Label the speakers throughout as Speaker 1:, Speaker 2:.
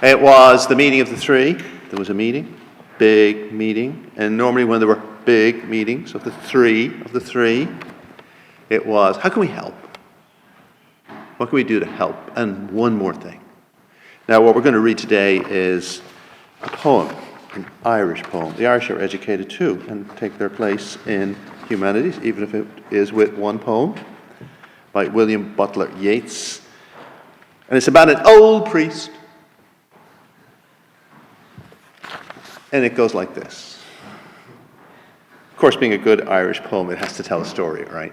Speaker 1: It was the meeting of the three. There was a meeting, big meeting. And normally when there were big meetings of the three, it was, how can we help? What can we do to help? And one more thing. Now, what we're going to read today is a poem, an Irish poem. The Irish are educated too and take their place in humanities, even if it is with one poem by William Butler Yeats. And it's about an old priest. And it goes like this. Of course, being a good Irish poem, it has to tell a story, right?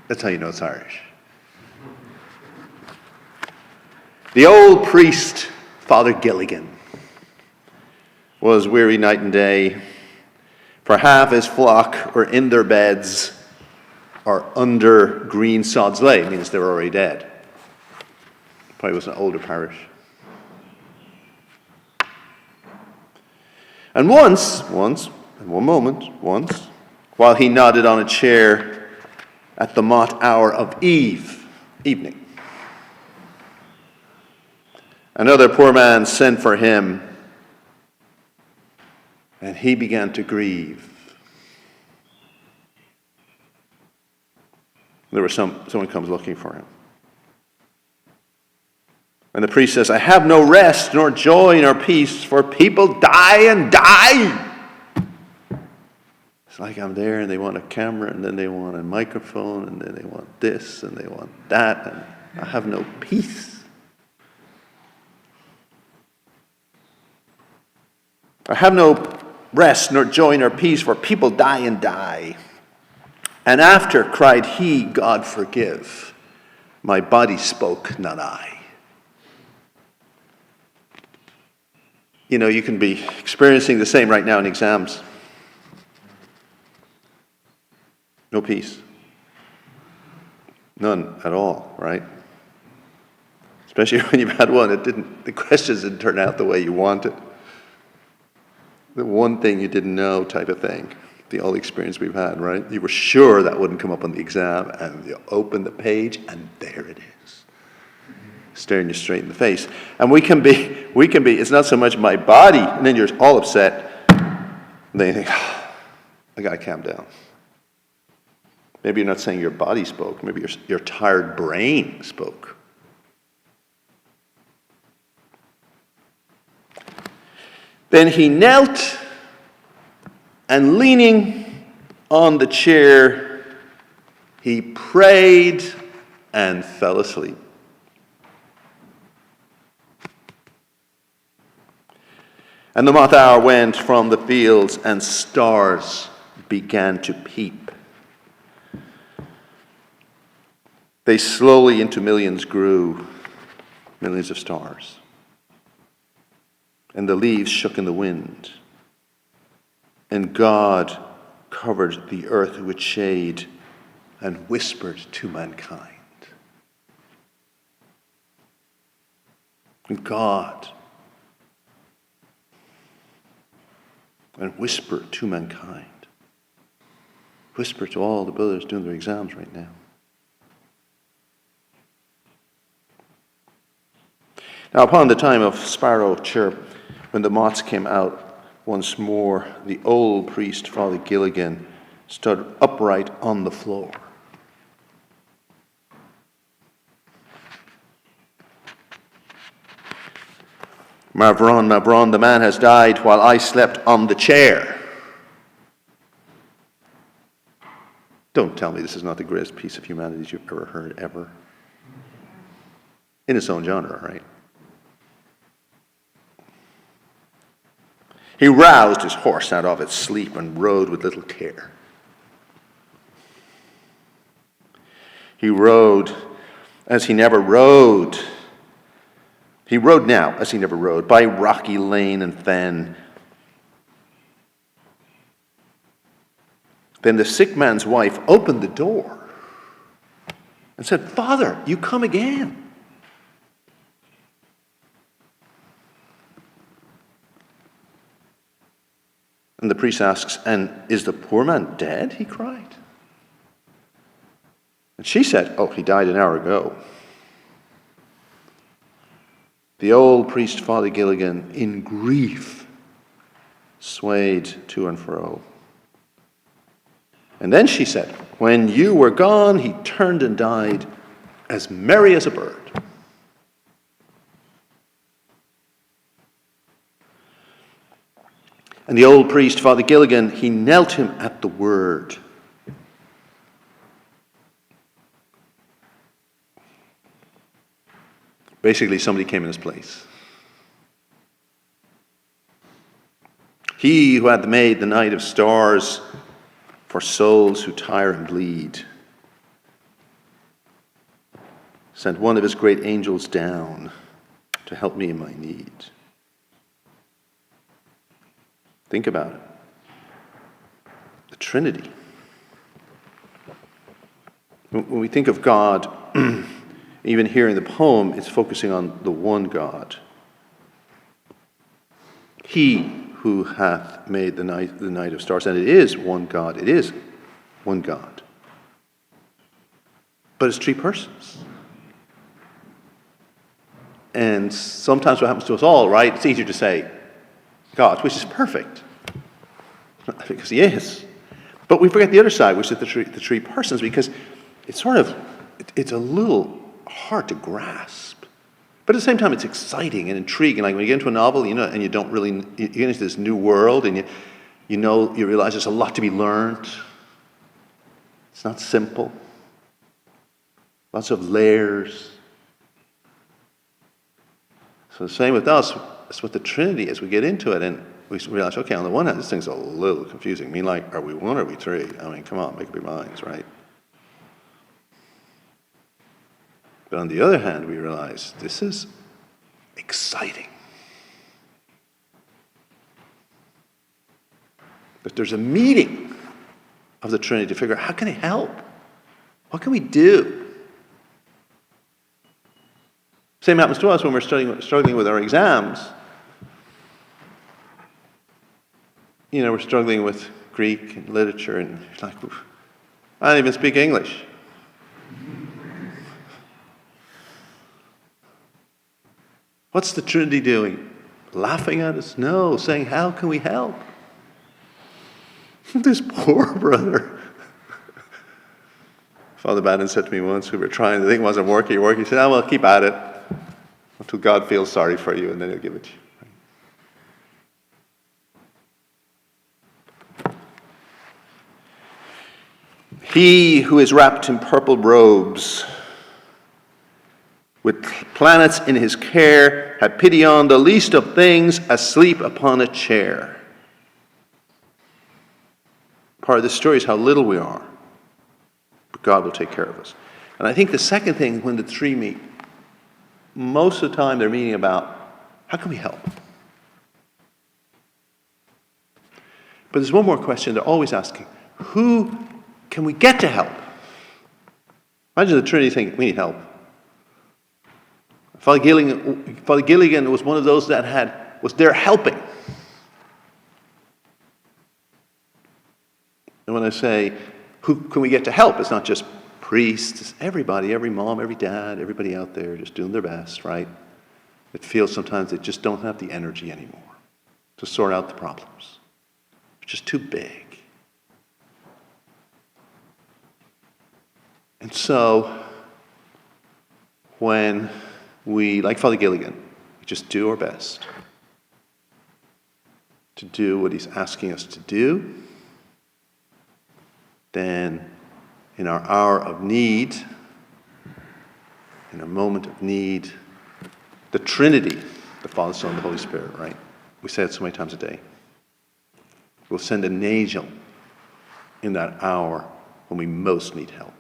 Speaker 1: That's how you know it's Irish. The old priest, Father Gilligan, was weary night and day, for half his flock were in their beds or under green sod's ley. It means they were already dead. Probably was an older parish. And once, while he nodded on a chair at the mott hour of evening, another poor man sent for him, and he began to grieve. Someone comes looking for him. And the priest says, I have no rest, nor joy, nor peace, for people die and die. It's like I'm there, and they want a camera, and then they want a microphone, and then they want this, and they want that, and I have no peace. I have no rest, nor joy, nor peace, for people die and die. And after, cried he, God forgive, my body spoke, not I. You know, you can be experiencing the same right now in exams. No peace. None at all, right? Especially when you've had one, the questions didn't turn out the way you wanted. The one thing you didn't know type of thing. The only experience we've had, right? You were sure that wouldn't come up on the exam, and you open the page, and there it is. Staring you straight in the face. And we can be, it's not so much my body, and then you're all upset, and then you think, I gotta calm down. Maybe you're not saying your body spoke, maybe your tired brain spoke. Then he knelt, and leaning on the chair, he prayed and fell asleep. And the month hour went from the fields, and stars began to peep. They slowly into millions grew, millions of stars. And the leaves shook in the wind. And God covered the earth with shade and whispered to mankind. And God and whisper to mankind. Whisper to all the brothers doing their exams right now. Now, upon the time of sparrow chirp, when the moths came out once more, the old priest, Father Gilligan, stood upright on the floor. Mavron, Mavron, the man has died while I slept on the chair. Don't tell me this is not the greatest piece of humanities you've ever heard, ever. In its own genre, right? He roused his horse out of its sleep and rode with little care. He rode as he never rode. He rode now as he never rode, by rocky lane and fen. Then the sick man's wife opened the door and said, Father, you come again. And the priest asks, and is the poor man dead? He cried. And she said, oh, he died an hour ago. The old priest, Father Gilligan, in grief, swayed to and fro. And then she said, when you were gone, he turned and died as merry as a bird. And the old priest, Father Gilligan, he knelt him at the word. Basically, somebody came in his place. He who had made the night of stars for souls who tire and bleed sent one of his great angels down to help me in my need. Think about it. The Trinity. When we think of God, even here in the poem, it's focusing on the one God. He who hath made the night of stars. And it is one God. It is one God. But it's three persons. And sometimes what happens to us all, right, it's easier to say God, which is perfect. Because he is. But we forget the other side, which is the three persons, because it's it's a little hard to grasp. But at the same time, it's exciting and intriguing. Like when you get into a novel, and you don't really, you get into this new world, and you realize there's a lot to be learned. It's not simple. Lots of layers. So the same with us, it's with the Trinity as we get into it, and we realize, okay, on the one hand, this thing's a little confusing. I mean, like, are we one or are we three? I mean, come on, make up your minds, right? But on the other hand, we realize this is exciting. That there's a meeting of the Trinity to figure out, how can it help? What can we do? Same happens to us when we're struggling with our exams. We're struggling with Greek and literature, and you're like, I don't even speak English. What's the Trinity doing? Laughing at us? No, saying, how can we help? This poor brother. Father Bannon said to me once, we were trying, the thing wasn't working. He said, well, keep at it until God feels sorry for you, and then he'll give it to you. He who is wrapped in purple robes, with planets in his care, had pity on the least of things, asleep upon a chair. Part of the story is how little we are, but God will take care of us. And I think the second thing, when the three meet, most of the time they're meeting about, how can we help? But there's one more question they're always asking. Who can we get to help? Imagine the Trinity thinking, we need help. Father Gilligan was one of those that was there helping. And when I say, who can we get to help? It's not just priests, it's everybody, every mom, every dad, everybody out there just doing their best, right? It feels sometimes they just don't have the energy anymore to sort out the problems. It's just too big. And so, when we, like Father Gilligan, we just do our best to do what he's asking us to do, then in our hour of need, in a moment of need, the Trinity, the Father, Son, and the Holy Spirit, right? We say it so many times a day. We'll send an angel in that hour when we most need help.